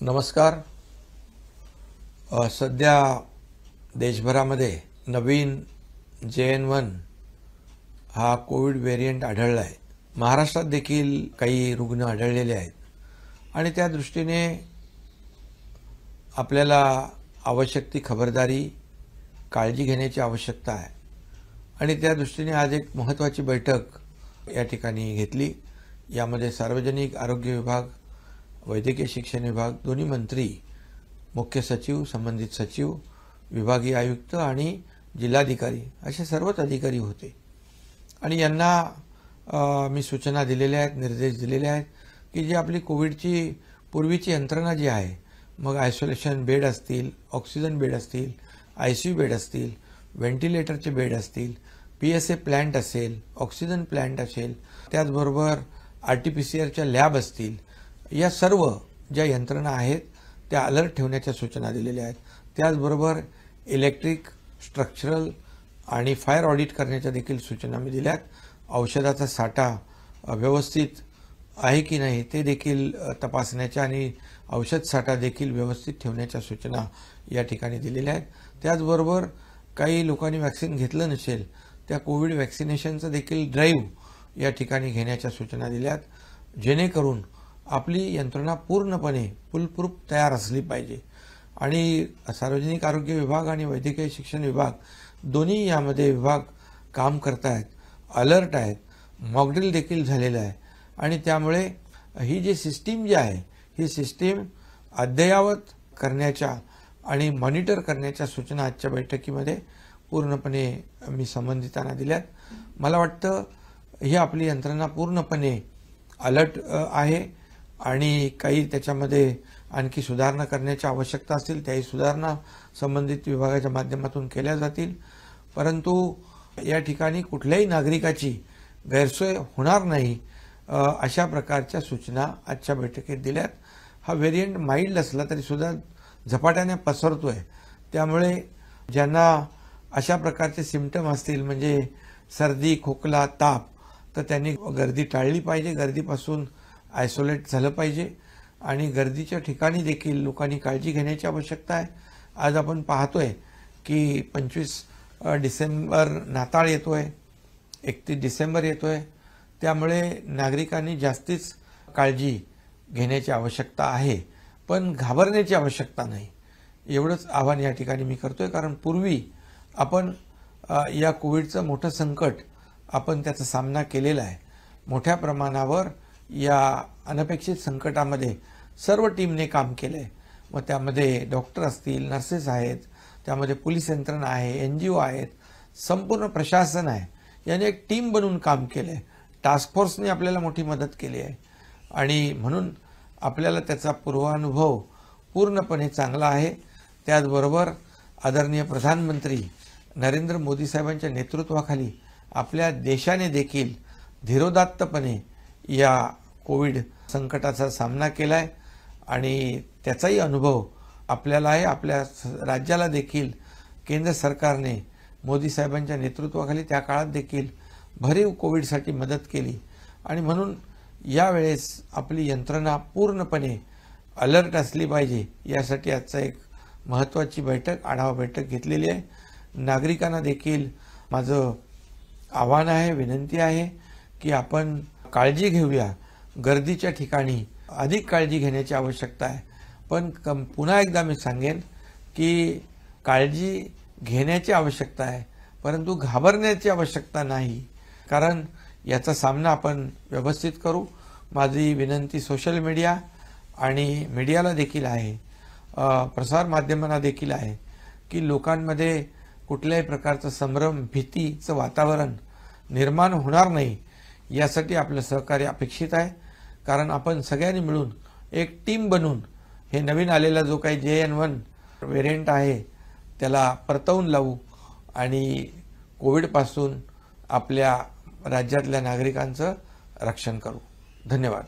नमस्कार। सध्या देशभरामध्ये नवीन JN1 हा कोविड व्हेरिएंट आढळला आहे। महाराष्ट्रात देखील काही रुग्ण आढळलेले आहेत आणि त्या दृष्टीने आपल्याला आवश्यक ती खबरदारी काळजी घेण्याची आवश्यकता आहे आणि त्या दृष्टीने आज एक महत्त्वाची बैठक या ठिकाणी घेतली। यामध्ये सार्वजनिक आरोग्य विभाग, वैद्यकीय शिक्षण विभाग, दोन्ही मंत्री, मुख्य सचिव, संबंधित सचिव, विभागीय आयुक्त आणि जिल्हाधिकारी असे सर्वच अधिकारी होते आणि यांना मी सूचना दिलेल्या आहेत, निर्देश दिलेले आहेत की जी आपली कोविडची पूर्वीची यंत्रणा जी आहे, मग आयसोलेशन बेड असतील, ऑक्सिजन बेड असतील, ICU बेड असतील, व्हेंटिलेटरचे बेड असतील, PSA प्लांट असेल, ऑक्सिजन प्लांट असेल, त्याचबरोबर RT-PCR लॅब असतील, या सर्व ज्या यंत्रणा आहेत त्या अलर्ट ठेवण्याच्या सूचना दिलेल्या आहेत। त्याचबरोबर इलेक्ट्रिक, स्ट्रक्चरल आणि फायर ऑडिट करण्याच्या देखील सूचना मी दिल्यात। औषधाचा साठा व्यवस्थित आहे की नाही ते देखील तपासण्याच्या आणि औषध साठा देखील व्यवस्थित ठेवण्याच्या सूचना या ठिकाणी दिलेल्या आहेत। त्याचबरोबर काही लोकांनी वॅक्सिन घेतलं नसेल त्या कोविड वॅक्सिनेशनचं देखील ड्राईव्ह या ठिकाणी घेण्याच्या सूचना दिल्यात, जेणेकरून आपली यंत्रणा पूर्णपणे फुलप्रूफ तयार असली पाहिजे आणि सार्वजनिक आरोग्य विभाग आणि वैद्यकीय शिक्षण विभाग दोन्ही यामध्ये विभाग काम करत आहेत, अलर्ट आहेत, मॉकड्रिल देखील झालेलं आहे आणि त्यामुळे ही जी सिस्टीम जी आहे ही सिस्टीम अद्ययावत करण्याच्या आणि मॉनिटर करण्याच्या सूचना आजच्या बैठकीमध्ये पूर्णपणे मी संबंधितांना दिल्यात। मला वाटतं ही आपली यंत्रणा पूर्णपणे अलर्ट आहे आणि काही त्याच्यामध्ये आणखी सुधारणा करण्याची आवश्यकता असतील त्याही सुधारणा संबंधित विभागाच्या माध्यमातून केल्या जातील, परंतु या ठिकाणी कुठल्याही नागरिकाची गैरसोय होणार नाही अशा प्रकारच्या सूचना आजच्या बैठकीत दिल्यात। हा व्हेरिएंट माइल्ड असला तरी सुद्धा झपाट्याने पसरतोय, त्यामुळे ज्यांना अशा प्रकारचे सिम्पटम असतील म्हणजे सर्दी, खोकला, ताप, तर त्यांनी गर्दी टाळली पाहिजे, गर्दीपासून आयसोलेट झालं पाहिजे आणि गर्दीच्या ठिकाणी देखील लोकांनी काळजी घेण्याची आवश्यकता आहे। आज आपण पाहतोय की 25 डिसेंबर नाताळ येतोय, 31 डिसेंबर येतोय, त्यामुळे नागरिकांनी जास्तीच काळजी घेण्याची आवश्यकता आहे, पण घाबरण्याची आवश्यकता नाही, एवढंच आवाहन या ठिकाणी मी करतोय। कारण पूर्वी आपण या कोविडचं मोठं संकट आपण त्याचा सामना केलेला आहे। मोठ्या प्रमाणावर या अनपेक्षित संकटामध्ये सर्व टीमने काम केलंय, मग त्यामध्ये डॉक्टर असतील, नर्सेस आहेत, त्यामध्ये पोलीस यंत्रणा आहे, NGO आहेत, संपूर्ण प्रशासन आहे, याने एक टीम बनवून काम केलंय। टास्क फोर्सने आपल्याला मोठी मदत केली आहे आणि म्हणून आपल्याला त्याचा पूर्वानुभव पूर्णपणे चांगला आहे। त्याचबरोबर आदरणीय प्रधानमंत्री नरेंद्र मोदी साहेबांच्या नेतृत्वाखाली आपल्या देशाने देखील धीरोदात्तपणे या कोविड संकटाचा सामना केलाय आणि त्याचाही अनुभव आपल्याला आहे। आपल्या राज्याला देखील केंद्र सरकारने मोदी साहेबांच्या नेतृत्वाखाली त्या काळात देखील भरीव कोविडसाठी मदत केली आणि म्हणून यावेळेस आपली यंत्रणा पूर्णपणे अलर्ट असली पाहिजे, यासाठी आजचा एक महत्त्वाची बैठक, आढावा बैठक घेतलेली आहे। नागरिकांना देखील माझं आव्हान आहे, विनंती आहे की आपण काळजी घेऊया। गर्दीच्या ठिकाणी अधिक काळजी घेण्याची आवश्यकता आहे, पण पुन्हा एकदा मी सांगेन की काळजी घेण्याची आवश्यकता आहे, परंतु घाबरण्याची आवश्यकता नाही, कारण याचा सामना आपण व्यवस्थित करू। माझी विनंती सोशल मीडिया आणि मीडियाला देखील आहे, प्रसार माध्यमांना देखील आहे की लोकांमध्ये कुठल्याही प्रकारचं संभ्रम, भीतीचं वातावरण निर्माण होणार नाही यासाठी आपलं सहकार्य अपेक्षित आहे। कारण आपण सगळ्यांनी मिळून एक टीम बनून हे नवीन आलेला जो काही JN1 व्हेरिएंट आहे त्याला परतवून लावू आणि कोविडपासून आपल्या राज्यातल्या नागरिकांचं रक्षण करू। धन्यवाद।